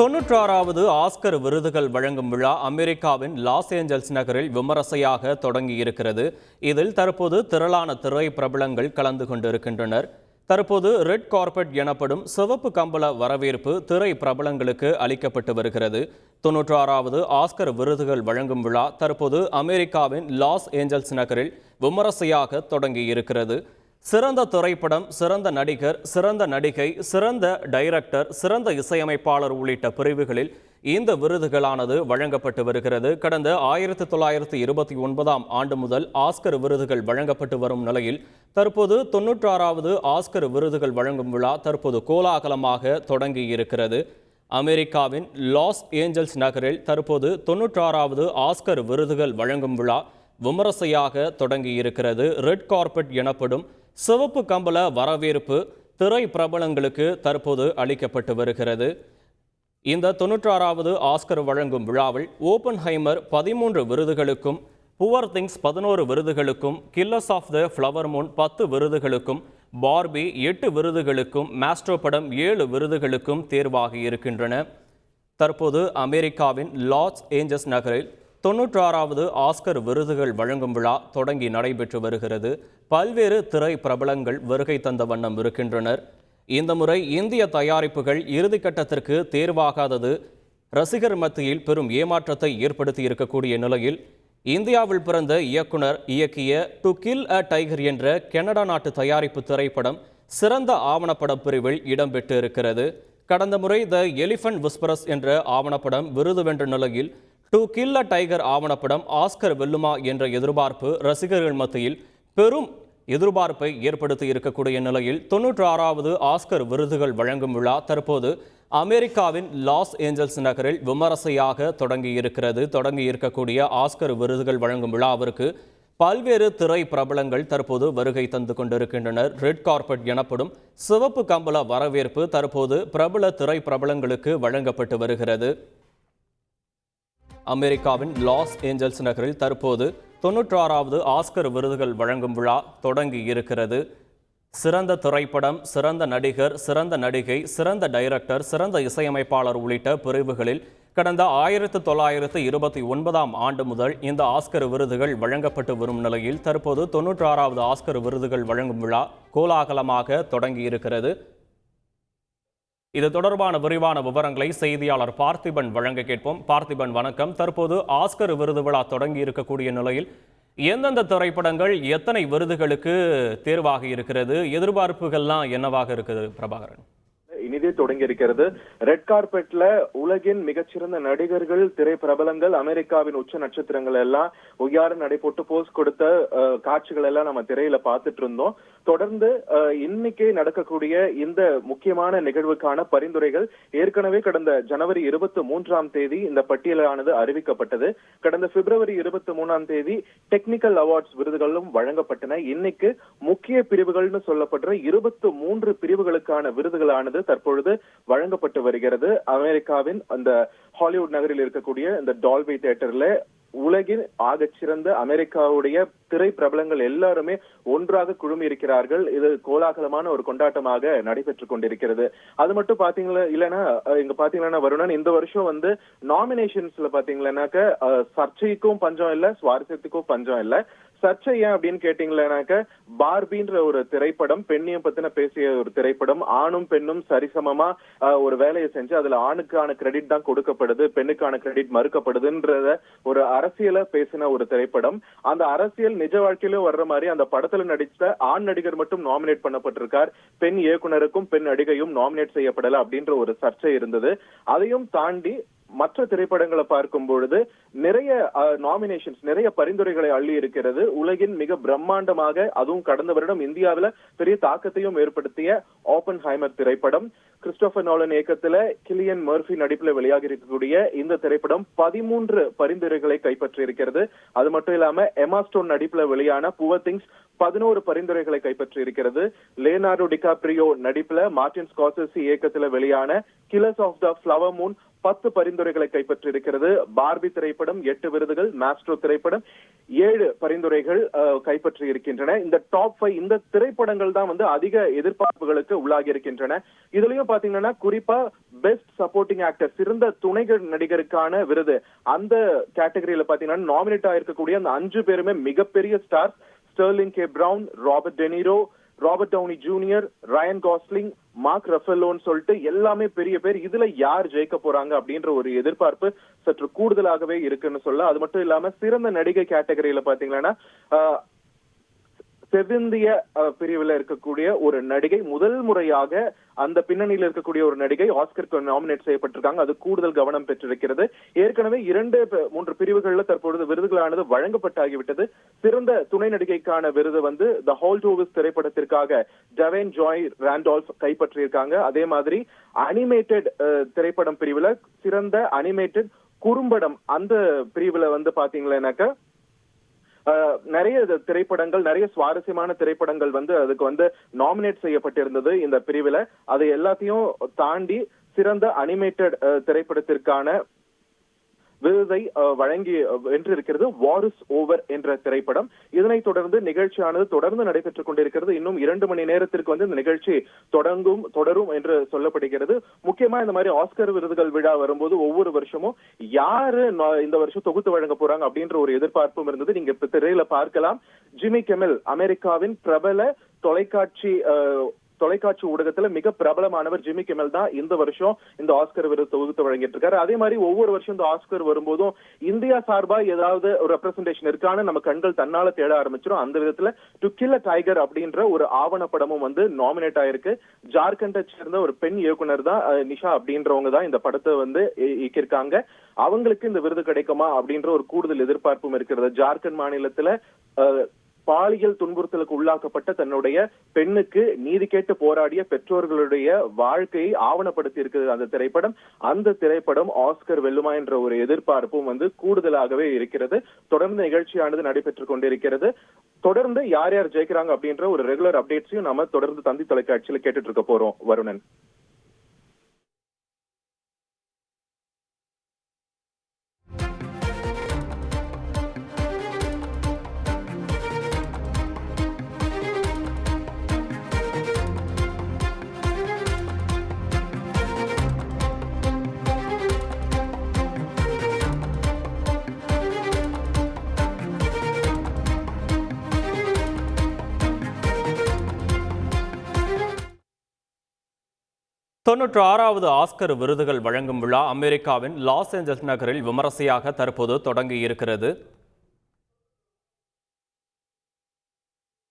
96வது Oscar விருதுகள் வழங்கும் விழா அமெரிக்காவின் லாஸ் ஏஞ்சல்ஸ் நகரில் விமரிசையாக தொடங்கியிருக்கிறது. இதில் தற்போது திரளான திரை பிரபலங்கள் கலந்து கொண்டிருக்கின்றனர். தற்போது ரெட் கார்பெட் எனப்படும் சிவப்பு கம்பள வரவேற்பு திரை பிரபலங்களுக்கு அளிக்கப்பட்டு வருகிறது. 96வது ஆஸ்கர் விருதுகள் வழங்கும் விழா தற்போது அமெரிக்காவின் லாஸ் ஏஞ்சல்ஸ் நகரில் விமரிசையாக தொடங்கியிருக்கிறது. சிறந்த திரைப்படம், சிறந்த நடிகர், சிறந்த நடிகை, சிறந்த டைரக்டர், சிறந்த இசையமைப்பாளர் உள்ளிட்ட பிரிவுகளில் இந்த விருதுகளானது வழங்கப்பட்டு வருகிறது. கடந்த 1929ஆம் ஆண்டு முதல் ஆஸ்கர் விருதுகள் வழங்கப்பட்டு வரும் நிலையில் தற்போது 96வது ஆஸ்கர் விருதுகள் வழங்கும் விழா தற்போது கோலாகலமாக தொடங்கி இருக்கிறது. அமெரிக்காவின் லாஸ் ஏஞ்சல்ஸ் நகரில் தற்போது 96வது ஆஸ்கர் விருதுகள் வழங்கும் விழா விமரிசையாக தொடங்கி இருக்கிறது. ரெட் கார்பெட் எனப்படும் சிவப்பு கம்பள வரவேற்பு திரை பிரபலங்களுக்கு தற்போது அளிக்கப்பட்டு வருகிறது. இந்த 96வது ஆஸ்கர் வழங்கும் விழாவில் ஓப்பன்ஹைமர் 13 விருதுகளுக்கும், புவர் திங்ஸ் 11 விருதுகளுக்கும், killers of the flower Moon 10 விருதுகளுக்கும், பார்பி 8 விருதுகளுக்கும், மாஸ்ட்ரோ படம் 7 விருதுகளுக்கும் தேர்வாகி இருக்கின்றன. தற்போது அமெரிக்காவின் லாஸ் ஏஞ்சல்ஸ் நகரில் 96வது ஆஸ்கர் விருதுகள் வழங்கும் விழா தொடங்கி நடைபெற்று வருகிறது. பல்வேறு திரை பிரபலங்கள் வருகை தந்த வண்ணம் இருக்கின்றனர். இந்த முறை இந்திய தயாரிப்புகள் இறுதிக்கட்டத்திற்கு தேர்வாகாதது ரசிகர் மத்தியில் பெரும் ஏமாற்றத்தை ஏற்படுத்தி இருக்கக்கூடிய நிலையில் இந்தியாவில் பிறந்த இயக்குனர் இயக்கிய டு கில் அ டைகர் என்ற கனடா நாட்டு தயாரிப்பு திரைப்படம் சிறந்த ஆவணப்பட பிரிவில் இடம்பெற்று இருக்கிறது. கடந்த முறை த எலிஃபண்ட் விஸ்பரஸ் என்ற ஆவணப்படம் விருது வென்ற நிலையில் டு கில் அ டைகர் ஆவணப்படம் ஆஸ்கர் வெல்லுமா என்ற எதிர்பார்ப்பு ரசிகர்கள் மத்தியில் பெரும் எதிர்பார்ப்பை ஏற்படுத்தி இருக்கக்கூடிய நிலையில் 96வது ஆஸ்கர் விருதுகள் வழங்கும் விழா தற்போது அமெரிக்காவின் லாஸ் ஏஞ்சல்ஸ் நகரில் விமரிசையாக தொடங்கி இருக்கக்கூடிய ஆஸ்கர் விருதுகள் வழங்கும் விழாவிற்கு பல்வேறு திரை பிரபலங்கள் தற்போது வருகை தந்து கொண்டிருக்கின்றனர். ரெட் கார்பெட் எனப்படும் சிவப்பு கம்பள வரவேற்பு தற்போது பிரபல திரை பிரபலங்களுக்கு வழங்கப்பட்டு வருகிறது. அமெரிக்காவின் லாஸ் ஏஞ்சல்ஸ் நகரில் தற்போது 96வது ஆஸ்கர் விருதுகள் வழங்கும் விழா தொடங்கி இருக்கிறது. சிறந்த திரைப்படம், சிறந்த நடிகர், சிறந்த நடிகை, சிறந்த டைரக்டர், சிறந்த இசையமைப்பாளர் உள்ளிட்ட பிரிவுகளில் கடந்த 1929ஆம் ஆண்டு முதல் இந்த ஆஸ்கர் விருதுகள் வழங்கப்பட்டு வரும் நிலையில் தற்போது 96வது ஆஸ்கர் விருதுகள் வழங்கும் விழா கோலாகலமாக தொடங்கி இருக்கிறது. இது தொடர்பான விரிவான விவரங்களை செய்தியாளர் பார்த்திபன் வழங்க கேட்போம். பார்த்திபன், வணக்கம். தற்போது ஆஸ்கர் விருது விழா தொடங்கி இருக்கக்கூடிய நிலையில் எந்தெந்த திரைப்படங்கள் எத்தனை விருதுகளுக்கு தேர்வாகி இருக்கிறது, எதிர்பார்ப்புகள்லாம் என்னவாக இருக்குது பிரபாகரன்? இனிதே தொடங்கி இருக்கிறது. ரெட் கார்பெட்ல உலகின் மிகச்சிறந்த நடிகர்கள், திரை பிரபலங்கள், அமெரிக்காவின் உச்ச நட்சத்திரங்கள் எல்லாம் ஒய்யாறு நடை போட்டு போஸ் கொடுத்த காட்சிகள் எல்லாம் நம்ம திரையில பார்த்துட்டு இருந்தோம். தொடர்ந்து இன்னைக்கு நடக்கக்கூடிய இந்த முக்கியமான நிகழ்வுக்கான பரிந்துரைகள் ஏற்கனவே கடந்த ஜனவரி 23ஆம் தேதி இந்த பட்டியலானது அறிவிக்கப்பட்டது. கடந்த பிப்ரவரி 23ஆம் தேதி டெக்னிக்கல் அவார்ட்ஸ் விருதுகளும் வழங்கப்பட்டன. இன்னைக்கு முக்கிய பிரிவுகள்னு சொல்லப்படுற 23 பிரிவுகளுக்கான விருதுகளானது தற்பொழுது வழங்கப்பட்டு வருகிறது. அமெரிக்காவின் அந்த ஹாலிவுட் நகரில் இருக்கக்கூடிய இந்த டால்பி தியேட்டர்ல உலகின் ஆகச்சிறந்த அமெரிக்காவுடைய திரை பிரபலங்கள் எல்லாருமே ஒன்றாக குழுமி இருக்கிறார்கள். இது கோலாகலமான ஒரு கொண்டாட்டமாக நடைபெற்றுக் கொண்டிருக்கிறது. அது மட்டும் பாத்தீங்களா இல்லைன்னா இங்க பாத்தீங்கன்னா வருணன், இந்த வருஷம் வந்து நாமினேஷன்ஸ்ல பாத்தீங்கன்னாக்க சர்ச்சைக்கும் பஞ்சம் இல்ல, சுவாரஸ்யத்துக்கும் பஞ்சம் இல்ல. சர்ச்சை ஏன் அப்படின்னு கேட்டீங்கன்னாக்க பார்பின்ற ஒரு திரைப்படம், பெண்ணியம் பத்தின பேசிய ஒரு திரைப்படம், ஆணும் பெண்ணும் சரிசமமா ஒரு வேலையை செஞ்சு அதுல ஆணுக்கான கிரெடிட் தான் கொடுக்கப்படுது, பெண்ணுக்கான கிரெடிட் மறுக்கப்படுதுன்றத ஒரு அரசியல பேசின ஒரு திரைப்படம். அந்த அரசியல் நிஜ வாழ்க்கையிலும் வர்ற மாதிரி அந்த படத்துல நடித்த ஆண் நடிகர் மட்டும் நாமினேட் பண்ணப்பட்டிருக்கார், பெண் இயக்குனருக்கும் பெண் நடிகையும் நாமினேட் செய்யப்படல அப்படின்ற ஒரு சர்ச்சை இருந்தது. அதையும் தாண்டி மற்ற திரைப்படங்களை பார்க்கும் பொழுது நிறைய நாமினேஷன்ஸ், நிறைய பரிந்துரைகளை அள்ளி இருக்கிறது. உலகின் மிக பிரம்மாண்டமாக, அதுவும் கடந்த வருடம் இந்தியாவில பெரிய தாக்கத்தையும் ஏற்படுத்திய ஓப்பன்ஹைமர் திரைப்படம், கிறிஸ்டோபர் நோலன் இயக்கத்துல கிலியன் மர்ஃபி நடிப்புல வெளியாகி இருக்கக்கூடிய இந்த திரைப்படம் 13 பரிந்துரைகளை கைப்பற்றி இருக்கிறது. அது மட்டும் இல்லாம எமா ஸ்டோன் நடிப்புல வெளியான புவர் திங்ஸ் 11 பரிந்துரைகளை கைப்பற்றி இருக்கிறது. லியோனார்டோ டிகாப்ரியோ நடிப்புல மார்டின் ஸ்கார்செஸி இயக்கத்துல வெளியான Killers of the flower Moon 10 பரிந்துரைகளை கைப்பற்றியிருக்கிறது. பார்பி திரைப்படம் 8 விருதுகள், மாஸ்ட்ரோ திரைப்படம் 7 பரிந்துரைகள் கைப்பற்றி இருக்கின்றன. இந்த டாப் 5 இந்த திரைப்படங்கள் தான் வந்து அதிக எதிர்பார்ப்புகளுக்கு உள்ளாகி இருக்கின்றன. இதுலயும் பாத்தீங்கன்னா குறிப்பா பெஸ்ட் சப்போர்ட்டிங் ஆக்டர், சிறந்த துணை நடிகருக்கான விருது, அந்த கேட்டகரியில பாத்தீங்கன்னா நாமினேட் ஆயிருக்கக்கூடிய அந்த 5 பேருமே மிகப்பெரிய star. Sterling K Brown, Robert De Niro, Robert Downey Junior, Ryan Gosling, Mark ரஃபெல்லோன்னு சொல்லிட்டு எல்லாமே பெரிய பேர். இதுல யார் ஜெயிக்க போறாங்க அப்படின்ற ஒரு எதிர்பார்ப்பு சற்று கூடுதலாகவே இருக்குன்னு சொல்ல. அது மட்டும் இல்லாம சிறந்த நடிகை கேட்டகரியில பாத்தீங்கன்னா தென்னிந்திய பிரிவில் இருக்கக்கூடிய ஒரு நடிகை, முதல் முறையாக அந்த பின்னணியில் இருக்கக்கூடிய ஒரு நடிகை ஆஸ்கருக்கு நாமினேட் செய்யப்பட்டிருக்காங்க. அது கூடுதல் கவனம் பெற்றிருக்கிறது. ஏற்கனவே 2-3 பிரிவுகள்ல தற்பொழுது விருதுகளானது வழங்கப்பட்டாகிவிட்டது. சிறந்த துணை நடிகைக்கான விருது வந்து த ஹோல்டோவிஸ் திரைப்படத்திற்காக டவேன் ஜாய் ராண்டால்ஃப் கைப்பற்றியிருக்காங்க. அதே மாதிரி அனிமேட்டட் திரைப்படம் பிரிவுல சிறந்த அனிமேட்டட் குறும்படம் அந்த பிரிவுல வந்து பாத்தீங்களேனாக்க நிறைய திரைப்படங்கள், நிறைய சுவாரஸ்யமான திரைப்படங்கள் வந்து அதுக்கு வந்து நாமினேட் செய்யப்பட்டிருந்தது இந்த பிரிவுல. அது எல்லாத்தையும் தாண்டி சிறந்த அனிமேட்டட் திரைப்படத்திற்கான விருதை வழங்கி வென்றிருக்கிறது வாரிஸ் ஓவர் என்ற திரைப்படம். இதனைத் தொடர்ந்து நிகழ்ச்சியானது தொடர்ந்து நடைபெற்றுக் கொண்டிருக்கிறது. இன்னும் 2 மணி நேரத்திற்கு வந்து இந்த நிகழ்ச்சி தொடரும் என்று சொல்லப்படுகிறது. முக்கியமா இந்த மாதிரி ஆஸ்கர் விருதுகள் விழா வரும்போது ஒவ்வொரு வருஷமும் யாரு இந்த வருஷம் தொகுத்து வழங்க போறாங்க அப்படின்ற ஒரு எதிர்பார்ப்பும் இருந்தது. நீங்க இப்ப திரையில பார்க்கலாம், ஜிம்மி கிமெல், அமெரிக்காவின் பிரபல தொலைக்காட்சி ஊடகத்துல மிக பிரபலமானவர் ஜிம்மி கிமெல் தான் இந்த வருஷம் இந்த ஆஸ்கர் விருது தொகுத்து வழங்கிட்டு இருக்காரு. அதே மாதிரி ஒவ்வொரு வருஷம் இந்த ஆஸ்கர் வரும்போதும் இந்தியா சார்பா ஏதாவது ஒரு ரெப்ரசன்டேஷன் இருக்கான்னு நம்ம கண்கள் தன்னால தேட ஆரம்பிச்சிடும். அந்த விதத்துல டு கில் அ டைகர் அப்படின்ற ஒரு ஆவணப்படமும் வந்து நாமினேட் ஆயிருக்கு. ஜார்க்கண்டை சேர்ந்த ஒரு பெண் இயக்குனர் தான் நிஷா அப்படின்றவங்க தான் இந்த படத்தை வந்து இயக்கியிருக்காங்க. அவங்களுக்கு இந்த விருது கிடைக்குமா அப்படின்ற ஒரு கூடுதல் எதிர்பார்ப்பும் இருக்கிறது. ஜார்க்கண்ட் மாநிலத்துல பாலியல் துன்புறுத்தலுக்கு உள்ளாக்கப்பட்ட தன்னுடைய பெண்ணுக்கு நீதி கேட்டு போராடிய பெற்றோர்களுடைய வாழ்க்கையை ஆவணப்படுத்தி இருக்கிறது அந்த திரைப்படம். அந்த திரைப்படம் ஆஸ்கர் வெல்லுமா என்ற ஒரு எதிர்பார்ப்பும் வந்து கூடுதலாகவே இருக்கிறது. தொடர்ந்து நிகழ்ச்சியானது நடைபெற்றுக் கொண்டிருக்கிறது. தொடர்ந்து யார் யார் ஜெயிக்கிறாங்க அப்படின்ற ஒரு ரெகுலர் அப்டேட்ஸையும் நாம தொடர்ந்து தந்தி தொலைக்காட்சியில கேட்டுட்டு இருக்க போறோம். வருணன். தொன்னூற்று 6வது ஆஸ்கர் விருதுகள் வழங்கும் விழா அமெரிக்காவின் லாஸ் ஏஞ்சல்ஸ் நகரில் விமரிசையாக தற்போது தொடங்கி இருக்கிறது.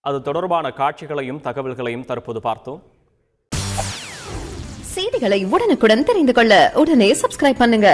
அது தொடர்பான காட்சிகளையும் தகவல்களையும் தற்போது பார்த்தோம். செய்திகளை உடனுக்குடன் தெரிந்து கொள்ள உடனே சப்ஸ்கிரைப் பண்ணுங்க.